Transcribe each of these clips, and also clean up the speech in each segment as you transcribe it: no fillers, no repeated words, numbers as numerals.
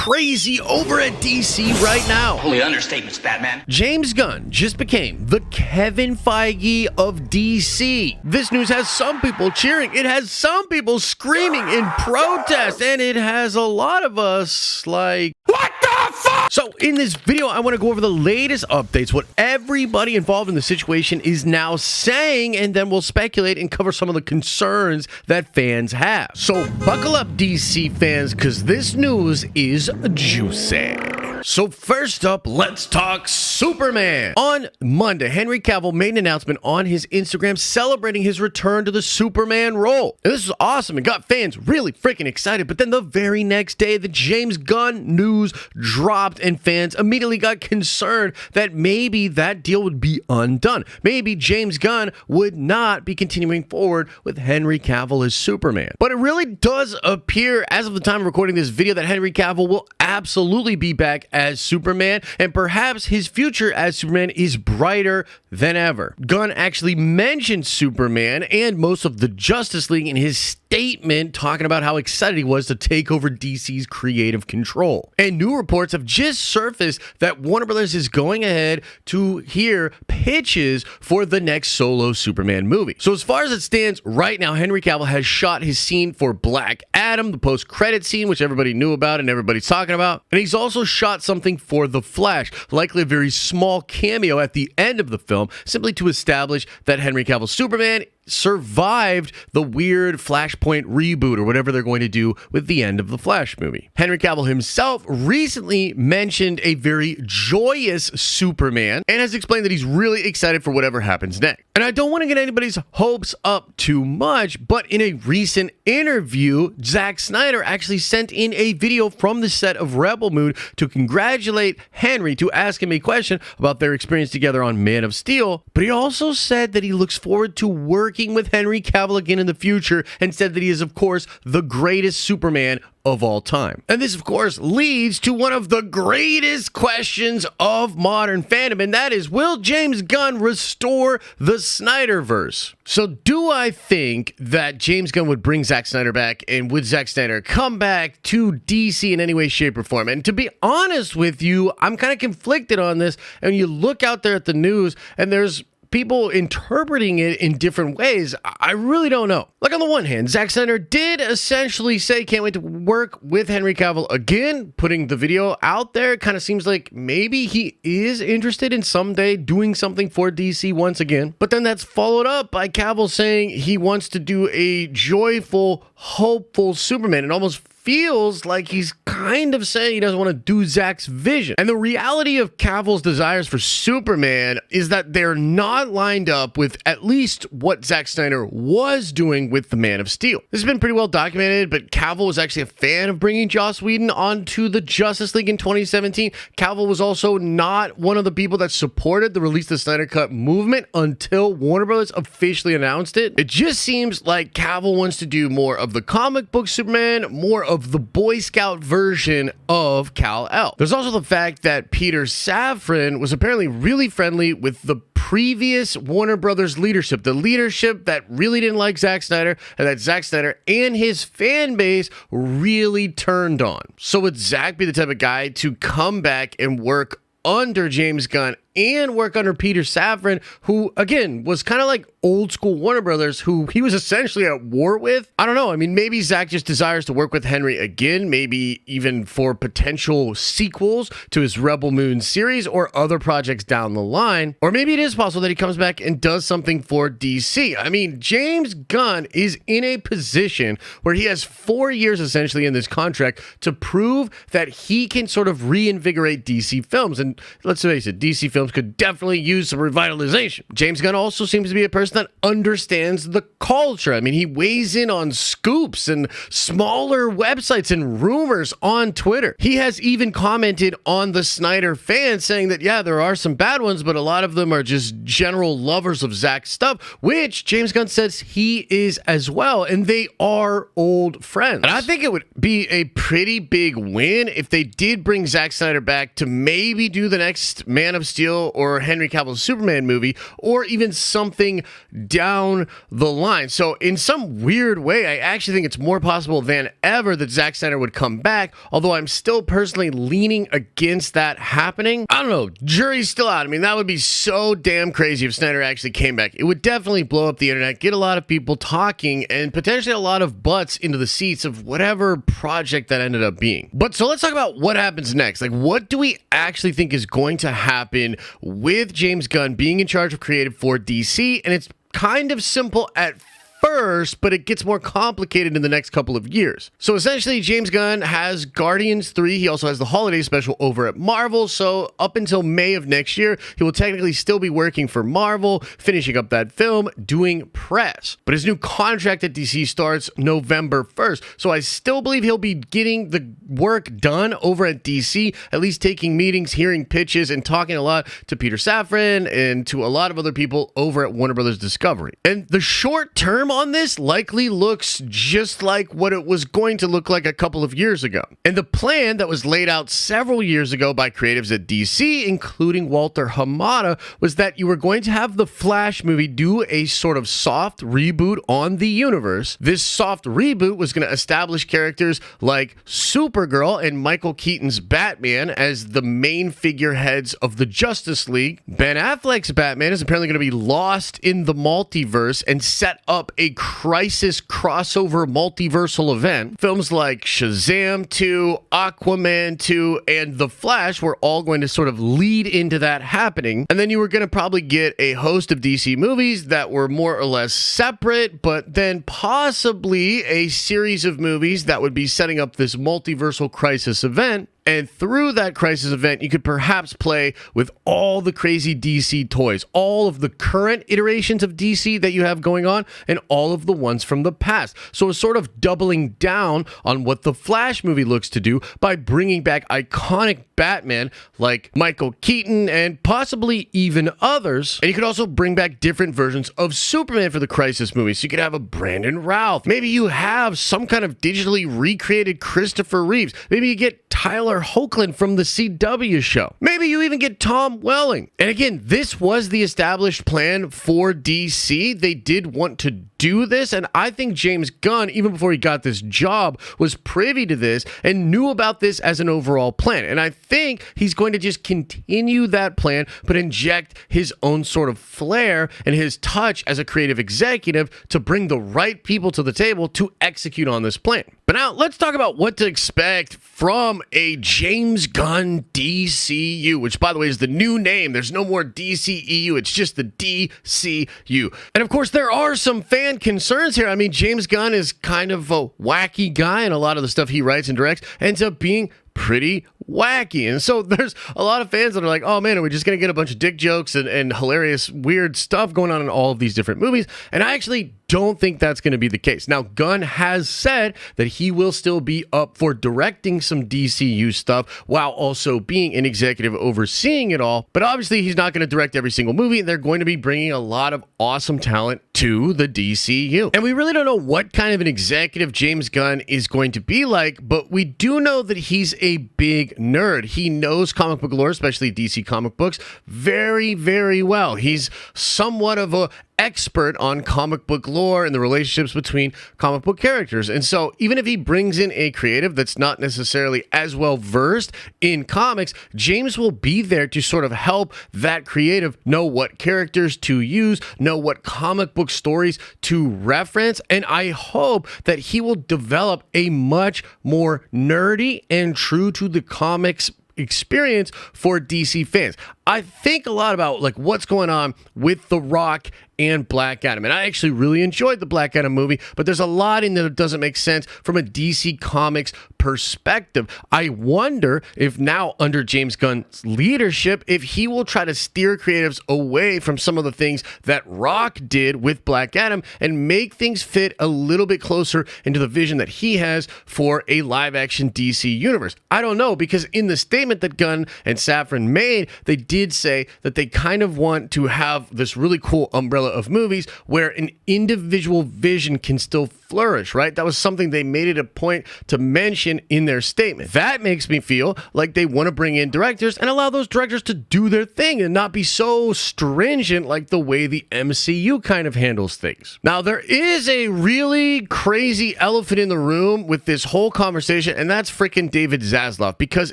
crazy over at DC right now. Holy understatements, Batman. James Gunn just became the Kevin Feige of DC. This news has some people cheering, it has some people screaming in protest, and it has a lot of us like, what the fuck? So in this video, I want to go over the latest updates, what everybody involved in the situation is now saying, and then we'll speculate and cover some of the concerns that fans have. So buckle up, DC fans, because this news is juicy. So first up, let's talk Superman. On Monday, Henry Cavill made an announcement on his Instagram celebrating his return to the Superman role. And this was awesome and got fans really freaking excited. But then the very next day, the James Gunn news dropped and fans immediately got concerned that maybe that deal would be undone. Maybe James Gunn would not be continuing forward with Henry Cavill as Superman. But it really does appear, as of the time of recording this video, that Henry Cavill will absolutely be back as Superman, and perhaps his future as Superman is brighter than ever. Gunn actually mentioned Superman and most of the Justice League in his statement, talking about how excited he was to take over DC's creative control. And new reports have just surfaced that Warner Brothers is going ahead to hear pitches for the next solo Superman movie. So as far as it stands right now, Henry Cavill has shot his scene for Black Adam, the post-credit scene, which everybody knew about and everybody's talking about. And he's also shot something for The Flash, likely a very small cameo at the end of the film, simply to establish that Henry Cavill's Superman survived the weird Flashpoint reboot or whatever they're going to do with the end of the Flash movie. Henry Cavill himself recently mentioned a very joyous Superman and has explained that he's really excited for whatever happens next. And I don't want to get anybody's hopes up too much, but in a recent interview, Zack Snyder actually sent in a video from the set of Rebel Moon to congratulate Henry, to ask him a question about their experience together on Man of Steel. But he also said that he looks forward to working with Henry Cavill again in the future, and said that he is, of course, the greatest Superman of all time. And this, of course, leads to one of the greatest questions of modern fandom, and that is, will James Gunn restore the Snyderverse? So do I think that James Gunn would bring Zack Snyder back, and would Zack Snyder come back to DC in any way, shape, or form? And to be honest with you, I'm kind of conflicted on this, and you look out there at the news, and there's people interpreting it in different ways. I really don't know. Like, on the one hand, Zack Snyder did essentially say can't wait to work with Henry Cavill again, putting the video out there. It kind of seems like maybe he is interested in someday doing something for DC once again. But then that's followed up by Cavill saying he wants to do a joyful, hopeful Superman. It almost feels like he's kind of saying he doesn't want to do Zack's vision. And the reality of Cavill's desires for Superman is that they're not lined up with at least what Zack Snyder was doing with the Man of Steel. This has been pretty well documented, but Cavill was actually a fan of bringing Joss Whedon onto the Justice League in 2017. Cavill was also not one of the people that supported the Release the Snyder Cut movement until Warner Brothers officially announced it. It just seems like Cavill wants to do more of the comic book Superman, more of the Boy Scout version of Kal-El. There's also the fact that Peter Safran was apparently really friendly with the previous Warner Brothers leadership, the leadership that really didn't like Zack Snyder, and that Zack Snyder and his fan base really turned on. So would Zack be the type of guy to come back and work under James Gunn and work under Peter Safran, who, again, was kind of like old school Warner Brothers, who he was essentially at war with? I don't know. I mean, maybe Zack just desires to work with Henry again, maybe even for potential sequels to his Rebel Moon series or other projects down the line. Or maybe it is possible that he comes back and does something for DC. I mean, James Gunn is in a position where he has 4 years essentially in this contract to prove that he can sort of reinvigorate DC films. And let's face it, DC films could definitely use some revitalization. James Gunn also seems to be a person that understands the culture. I mean, he weighs in on scoops and smaller websites and rumors on Twitter. He has even commented on the Snyder fans, saying that, yeah, there are some bad ones, but a lot of them are just general lovers of Zack's stuff, which James Gunn says he is as well, and they are old friends. And I think it would be a pretty big win if they did bring Zack Snyder back to maybe do the next Man of Steel Steel or Henry Cavill's Superman movie, or even something down the line. So in some weird way, I actually think it's more possible than ever that Zack Snyder would come back, although I'm still personally leaning against that happening. I don't know, jury's still out. I mean, that would be so damn crazy if Snyder actually came back. It would definitely blow up the internet, get a lot of people talking, and potentially a lot of butts into the seats of whatever project that ended up being. But so let's talk about what happens next. Like, what do we actually think is going to happen with James Gunn being in charge of creative for DC? And it's kind of simple at first, but it gets more complicated in the next couple of years. So essentially, James Gunn has Guardians 3. He also has the holiday special over at Marvel. So up until May of next year, he will technically still be working for Marvel, finishing up that film, doing press. But his new contract at DC starts November 1st. So I still believe he'll be getting the work done over at DC, at least taking meetings, hearing pitches, and talking a lot to Peter Safran and to a lot of other people over at Warner Brothers Discovery. And the short term on this likely looks just like what it was going to look like a couple of years ago. And the plan that was laid out several years ago by creatives at DC, including Walter Hamada, was that you were going to have the Flash movie do a sort of soft reboot on the universe. This soft reboot was going to establish characters like Supergirl and Michael Keaton's Batman as the main figureheads of the Justice League. Ben Affleck's Batman is apparently going to be lost in the multiverse and set up a crisis crossover multiversal event. Films like Shazam 2, Aquaman 2, and The Flash were all going to sort of lead into that happening. And then you were going to probably get a host of DC movies that were more or less separate, but then possibly a series of movies that would be setting up this multiversal crisis event. And through that crisis event, you could perhaps play with all the crazy DC toys, all of the current iterations of DC that you have going on, and all of the ones from the past. So it's sort of doubling down on what the Flash movie looks to do by bringing back iconic Batman like Michael Keaton and possibly even others. And you could also bring back different versions of Superman for the Crisis movie. So you could have a Brandon Routh. Maybe you have some kind of digitally recreated Christopher Reeves. Maybe you get Tyler Hoechlin from the CW show. Maybe you even get Tom Welling. And again, this was the established plan for DC. They did want to do this, and I think James Gunn, even before he got this job, was privy to this and knew about this as an overall plan. And I think he's going to just continue that plan, but inject his own sort of flair and his touch as a creative executive to bring the right people to the table to execute on this plan. But now let's talk about what to expect from a James Gunn DCU, which, by the way, is the new name. There's no more DCEU. It's just the DCU. And of course, there are some fan concerns here. I mean, James Gunn is kind of a wacky guy, and a lot of the stuff he writes and directs ends up being pretty wacky. And so there's a lot of fans that are like, oh man, are we just going to get a bunch of dick jokes and hilarious, weird stuff going on in all of these different movies? And I actually don't think that's going to be the case. Now, Gunn has said that he will still be up for directing some DCU stuff while also being an executive overseeing it all. But obviously, he's not going to direct every single movie. They're going to be bringing a lot of awesome talent to the DCU. And we really don't know what kind of an executive James Gunn is going to be like, but we do know that he's a big nerd. He knows comic book lore, especially DC comic books, very, very well. He's somewhat of a expert on comic book lore and the relationships between comic book characters. And so even if he brings in a creative that's not necessarily as well versed in comics, James will be there to sort of help that creative know what characters to use, know what comic book stories to reference. And I hope that he will develop a much more nerdy and true to the comics experience for DC fans. I think a lot about like what's going on with The Rock and Black Adam. And I actually really enjoyed the Black Adam movie, but there's a lot in there that doesn't make sense from a DC Comics perspective. I wonder if now under James Gunn's leadership, if he will try to steer creatives away from some of the things that Rock did with Black Adam and make things fit a little bit closer into the vision that he has for a live action DC universe. I don't know, because in the statement that Gunn and Safran made, they did did say that they kind of want to have this really cool umbrella of movies where an individual vision can still flourish, right? That was something they made it a point to mention in their statement. That makes me feel like they want to bring in directors and allow those directors to do their thing and not be so stringent like the way the MCU kind of handles things. Now, there is a really crazy elephant in the room with this whole conversation, and that's freaking David Zaslav, because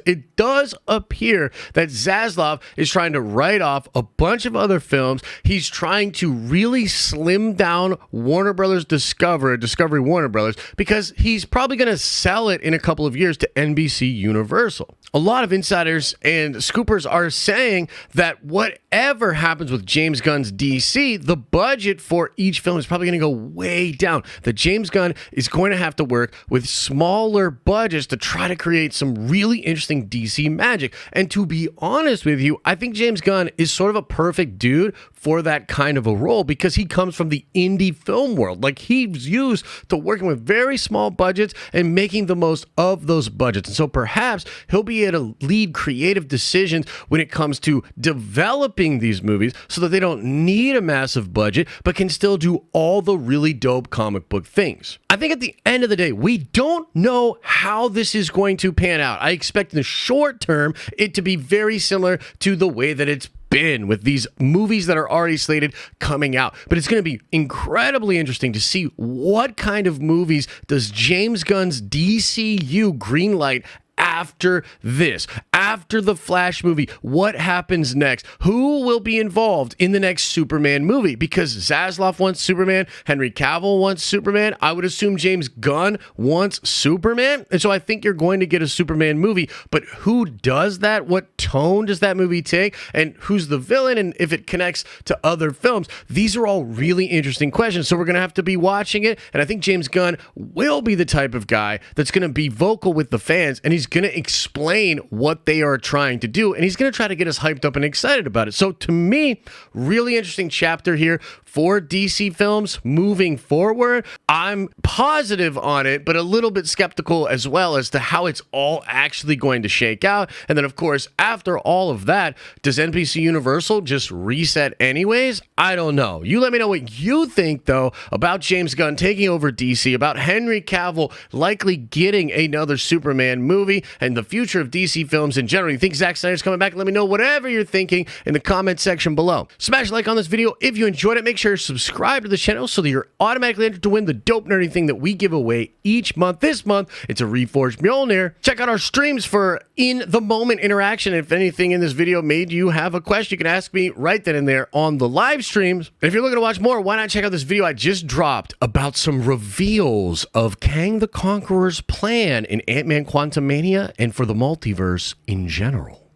it does appear that Zaslav is trying to write off a bunch of other films. He's trying to really slim down Warner Brothers Discovery Warner Brothers, because he's probably going to sell it in a couple of years to NBC Universal. A lot of insiders and scoopers are saying that whatever happens with James Gunn's DC, the budget for each film is probably going to go way down. That James Gunn is going to have to work with smaller budgets to try to create some really interesting DC magic. And to be honest with you, I think James Gunn is sort of a perfect dude for that kind of a role, because he comes from the indie film world. Like, he's used to working with very small budgets and making the most of those budgets. And so perhaps he'll be able to lead creative decisions when it comes to developing these movies so that they don't need a massive budget, but can still do all the really dope comic book things. I think at the end of the day, we don't know how this is going to pan out. I expect in the short term it to be very similar to the way that it's been with these movies that are already slated coming out. But it's going to be incredibly interesting to see what kind of movies does James Gunn's DCU greenlight after this, after the Flash movie. What happens next? Who will be involved in the next Superman movie? Because Zaslav wants Superman, Henry Cavill wants Superman. I would assume James Gunn wants Superman. And so I think you're going to get a Superman movie. But who does that? What tone does that movie take? And who's the villain? And if it connects to other films? These are all really interesting questions. So we're going to have to be watching it. And I think James Gunn will be the type of guy that's going to be vocal with the fans, and he's going to explain what they are trying to do, and he's going to try to get us hyped up and excited about it. So to me, really interesting chapter here for DC films moving forward. I'm positive on it, but a little bit skeptical as well as to how it's all actually going to shake out. And then, of course, after all of that, does NBC Universal just reset anyways? I don't know. You let me know what you think, though, about James Gunn taking over DC, about Henry Cavill likely getting another Superman movie, and the future of DC films in general. You think Zack Snyder's coming back? Let me know whatever you're thinking in the comment section below. Smash a like on this video if you enjoyed it. Make sure to subscribe to the channel so that you're automatically entered to win the dope nerdy thing that we give away each month. This month, it's a Reforged Mjolnir. Check out our streams for in-the-moment interaction. If anything in this video made you have a question, you can ask me right then and there on the live streams. And if you're looking to watch more, why not check out this video I just dropped about some reveals of Kang the Conqueror's plan in Ant-Man Quantumania and for the multiverse in general.